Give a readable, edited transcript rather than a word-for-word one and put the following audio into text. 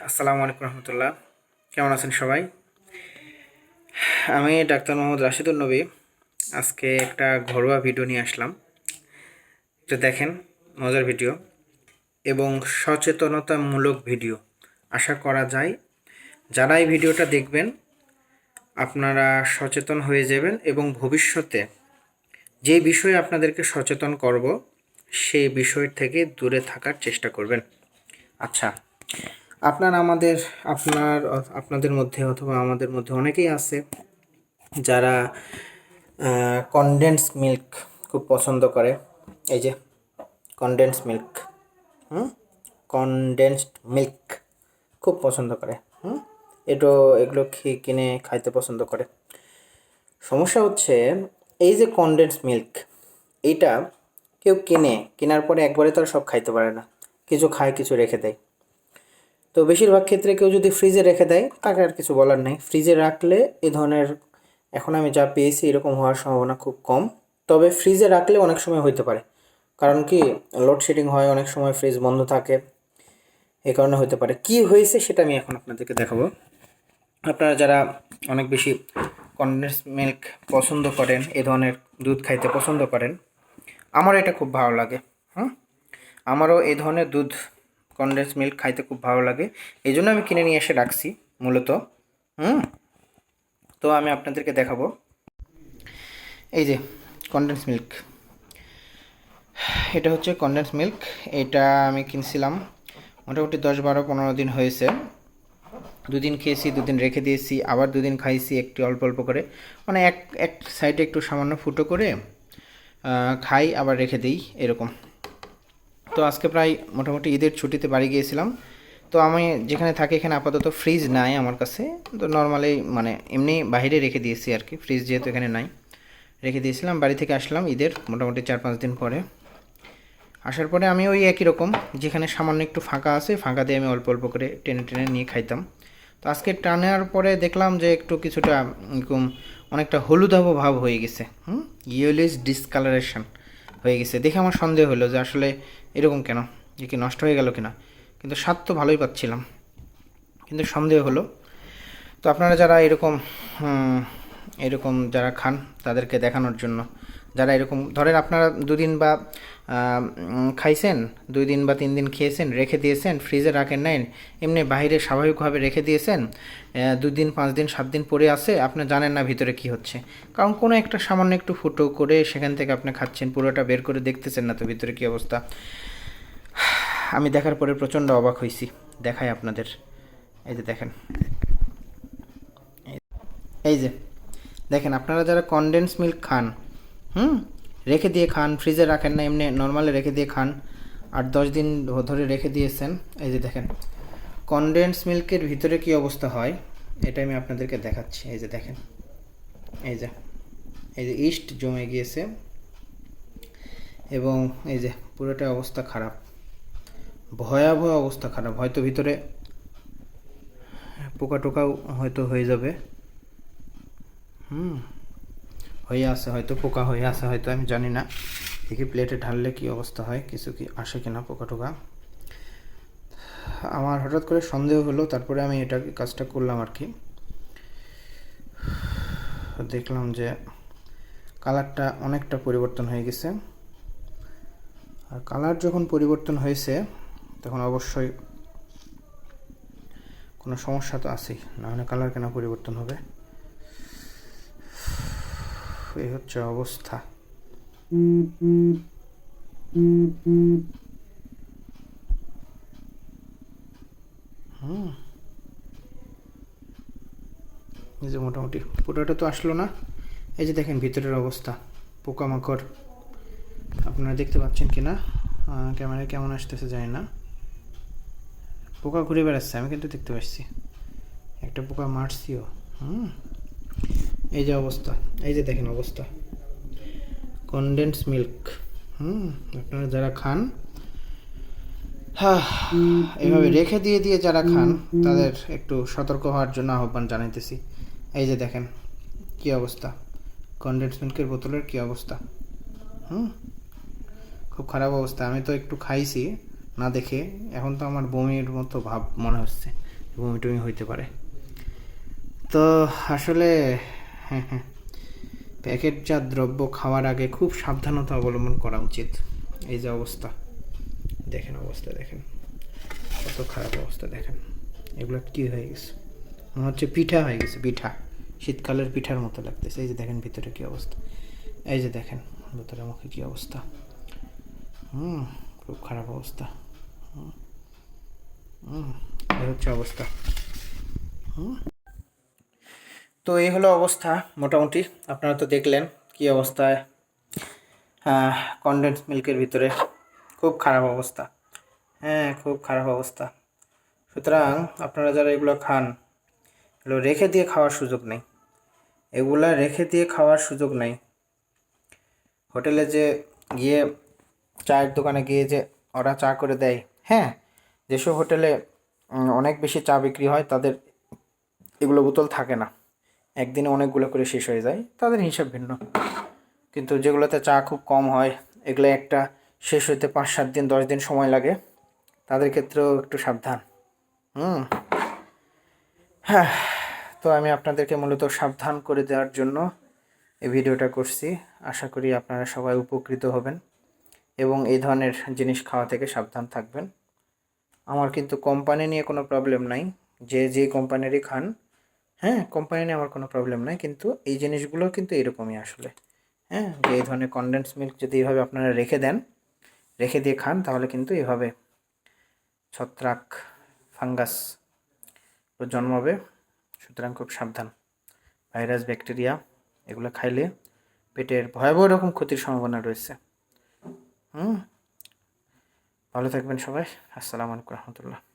আসসালামু আলাইকুম রহমতুল্লাহ। কেমন আছেন সবাই? আমি ডাক্তার মোহাম্মদ রাশিদুল নবী। আজকে একটা ঘরোয়া ভিডিও নিয়ে আসলাম। এটা দেখেন, মজার ভিডিও এবং সচেতনতামূলক ভিডিও। আশা করা যায় যারা এই ভিডিওটা দেখবেন আপনারা সচেতন হয়ে যাবেন এবং ভবিষ্যতে যে বিষয়ে আপনাদেরকে সচেতন করব সেই বিষয় থেকে দূরে থাকার চেষ্টা করবেন। আচ্ছা, আপনাদের মধ্যে অথবা আমাদের মধ্যে অনেকেই আছে যারা কনডেন্স মিল্ক খুব পছন্দ করে। এই যে কনডেন্স মিল্ক, কনডেন্সড মিল্ক খুব পছন্দ করে। এগুলো কিনে খাইতে পছন্দ করে। সমস্যা হচ্ছে এই যে কনডেন্স মিল্ক, এইটা কেউ কেনার পরে একবারে তো আর সব খাইতে পারে না, কিছু খায় কিছু রেখে দেয়। তো বেশিরভাগ ক্ষেত্রে কেউ যদি ফ্রিজে রেখে দেয় তাকে আর কিছু বলার নেই। ফ্রিজে রাখলে এ ধরনের, এখন আমি যা পেয়েছি এরকম হওয়ার সম্ভাবনা খুব কম। তবে ফ্রিজে রাখলে অনেক সময় হইতে পারে, কারণ কি লোডশেডিং হয়, অনেক সময় ফ্রিজ বন্ধ থাকে, এই কারণে হতে পারে। কি হয়েছে সেটা আমি এখন আপনাদেরকে দেখাবো। আপনারা যারা অনেক বেশি কনডেন্স মিল্ক পছন্দ করেন, এ ধরনের দুধ খাইতে পছন্দ করেন, আমার এটা খুব ভালো লাগে। আমারও এই ধরনের দুধ কনডেন্স মিল্ক খাইতে খুব ভালো লাগে, এই জন্য আমি কিনে নিয়ে এসে রাখছি মূলত। তো আমি আপনাদেরকে দেখাবো এই যে কনডেন্স মিল্ক। এটা হচ্ছে কনডেন্স মিল্ক। এটা আমি কিনছিলাম মোটামুটি 10-12-15 দিন হয়েছে। দুদিন খেয়েছি, দুদিন রেখে দিয়েছি, আবার দুদিন খাইছি একটু অল্প অল্প করে, মানে এক সাইডে একটু সামান্য ফুটো করে খাই, আবার রেখে দিই এরকম। তো আজকে প্রায় মোটামুটি ঈদের ছুটিতে বাড়ি গিয়েছিলাম। তো আমি যেখানে থাকি এখানে আপাতত ফ্রিজ নাই আমার কাছে, তো নর্মালি মানে এমনি বাইরে রেখে দিয়েছি আর কি, ফ্রিজ যেহেতু এখানে নাই রেখে দিয়েছিলাম। বাড়ি থেকে আসলাম ঈদের মোটামুটি 4-5 দিন পরে। আসার পরে আমি ওই একই রকম, যেখানে সামান্য একটু ফাঁকা আছে ফাঁকা দিয়ে আমি অল্প অল্প করে টেনে টেনে নিয়ে খাইতাম। তো আজকে টানার পরে দেখলাম যে একটু কিছুটা এরকম অনেকটা হলুদাভ ভাব হয়ে গেছে, ইয়েলোইশ ডিসকালারেশন হয়ে গেছে। দেখে আমার সন্দেহ হলো যে আসলে এরকম কেন, যে কি নষ্ট হয়ে গেল কিনা। কিন্তু স্বাদ তো ভালোই পাচ্ছিলাম, কিন্তু সন্দেহ হলো। তো আপনারা যারা এরকম যারা খান তাদেরকে দেখানোর জন্য, যারা এরকম ধরেন আপনারা দুদিন বা খাইছেন, 2 দিন বা 3 দিন খেয়েছেন, রেখে দিয়েছেন, ফ্রিজে রাখেন নাই, এমনি বাইরে স্বাভাবিকভাবে রেখে দিয়েছেন, 2 দিন 5 দিন 7 দিন পরে আসে, আপনি জানেন না ভিতরে কি হচ্ছে, কারণ কোনো একটা সামান্য একটু ফুটো করে সেখান থেকে আপনি খাচ্ছেন, পুরোটা বের করে দেখতেছেন না তো ভিতরে কী অবস্থা। আমি দেখার পরে প্রচণ্ড অবাক হয়েছি। দেখাই আপনাদের, এই যে দেখেন, এই যে দেখেন, আপনারা যারা কনডেন্স মিল্ক খান, রেখে দিয়ে খান, ফ্রিজে রাখেন না, এমনি নর্মালি রেখে দিয়ে খান, 8-10 দিন ধরে রেখে দিয়েছেন, এই যে দেখেন কনডেন্স মিল্কের ভিতরে কি অবস্থা হয় এটা আমি আপনাদেরকে দেখাচ্ছি। এই যে দেখেন, এই যে ইস্ট জমে গিয়েছে এবং এই যে পুরোটা অবস্থা খারাপ, ভয়াবহ অবস্থা খারাপ। হয়তো ভিতরে পোকা টোকাও হয়তো হয়ে যাবে, হয়ে আছে হয়তো, পোকা হয়ে আছে হয়তো, আমি জানি না। দেখি প্লেটে ঢাললে কি অবস্থা হয়, কিছু কি আসে কিনা পোকা টোকা। আমার হঠাৎ করে সন্দেহ হলো, তারপরে আমি কাজটা করলাম আর কি। দেখলাম যে কালারটা অনেকটা পরিবর্তন হয়ে গেছে। আর কালার যখন পরিবর্তন হয়েছে তখন অবশ্যই কোনো সমস্যা তো আছেই, নাহলে কালার কেন পরিবর্তন হবে। এই হচ্ছে অবস্থা। এই যে মোটামুটি পুরোটা তো আসলো না। এই যে দেখেন ভিতরের অবস্থা, পোকামাকড় আপনারা দেখতে পাচ্ছেন কিনা, ক্যামেরায় কেমন আসতেছে জানি না, পোকা ঘুরে বেড়াচ্ছে, আমি কিন্তু দেখতে পাচ্ছি, একটা পোকা মারছিও। এই যে অবস্থা, এই যে দেখেন অবস্থা কনডেন্স মিল্ক। আপনারা যারা খান, এভাবে রেখে দিয়ে যারা খান তাদের একটু সতর্ক হওয়ার জন্য আহ্বান জানাইতেছি। এই যে দেখেন কি অবস্থা, কনডেন্স মিল্কের বোতলের কি অবস্থা, খুব খারাপ অবস্থা। আমি তো একটু খাইছি না দেখে, এখন তো আমার বমির মতো ভাব মনে হচ্ছে। বমি টমি হইতে পারে। তো আসলে হ্যাঁ হ্যাঁ, প্যাকেটজাত দ্রব্য খাওয়ার আগে খুব সাবধানতা অবলম্বন করা উচিত। এই যে অবস্থা দেখেন, অবস্থা দেখেন, কত খারাপ অবস্থা দেখেন। এগুলো কী হয়ে গেছে, মনে হচ্ছে পিঠা হয়ে গেছে, পিঠা, শীতকালের পিঠার মতো লাগতেছে। এই যে দেখেন ভিতরে কী অবস্থা, এই যে দেখেন ভিতরে মুখে কী অবস্থা। খুব খারাপ অবস্থা। এই হচ্ছে অবস্থা। তো এই হলো অবস্থা মোটামুটি। আপনারা তো দেখলেন কী অবস্থায় কনডেন্স মিল্কের ভিতরে, খুব খারাপ অবস্থা। হ্যাঁ, খুব খারাপ অবস্থা। সুতরাং আপনারা যারা এগুলো খান, এগুলো রেখে দিয়ে খাওয়ার সুযোগ নেই, এগুলা রেখে দিয়ে খাওয়ার সুযোগ নেই। হোটেলে যে গিয়ে চায়ের দোকানে গিয়ে যে ওরা চা করে দেয়, হ্যাঁ, যেসব হোটেলে অনেক বেশি চা বিক্রি হয় তাদের এগুলো বোতল থাকে না, একদিনে অনেকগুলো করে শেষ হয়ে যায়, তাদের হিসাব ভিন্ন। কিন্তু যেগুলোতে চা খুব কম হয়, এগুলো একটা শেষ হইতে 5-7 দিন 10 দিন সময় লাগে, তাদের ক্ষেত্রেও একটু সাবধান। হ্যাঁ, তো আমি আপনাদেরকে মূলত সাবধান করে দেওয়ার জন্য এই ভিডিওটা করছি। আশা করি আপনারা সবাই উপকৃত হবেন এবং এই ধরনের জিনিস খাওয়া থেকে সাবধান থাকবেন। আমার কিন্তু কোম্পানি নিয়ে কোনো প্রবলেম নাই, যে কোম্পানিরই খান, হ্যাঁ, কোম্পানি নিয়ে আমার কোনো প্রবলেম নাই, কিন্তু এই জিনিসগুলো কিন্তু এরকমই আসলে। হ্যাঁ, যে এই ধরনের কনডেন্স মিল্ক যদি এইভাবে আপনারা রেখে দেন, রেখে দিয়ে খান, তাহলে কিন্তু এভাবে ছত্রাক, ফাঙ্গাস জন্মাবে। সুতরাং খুব সাবধান। ভাইরাস, ব্যাকটেরিয়া এগুলো খাইলে পেটের ভয়াবহ রকম ক্ষতির সম্ভাবনা রয়েছে। ভালো থাকবেন সবাই। আসসালামু আলাইকুম রহমতুল্লাহ।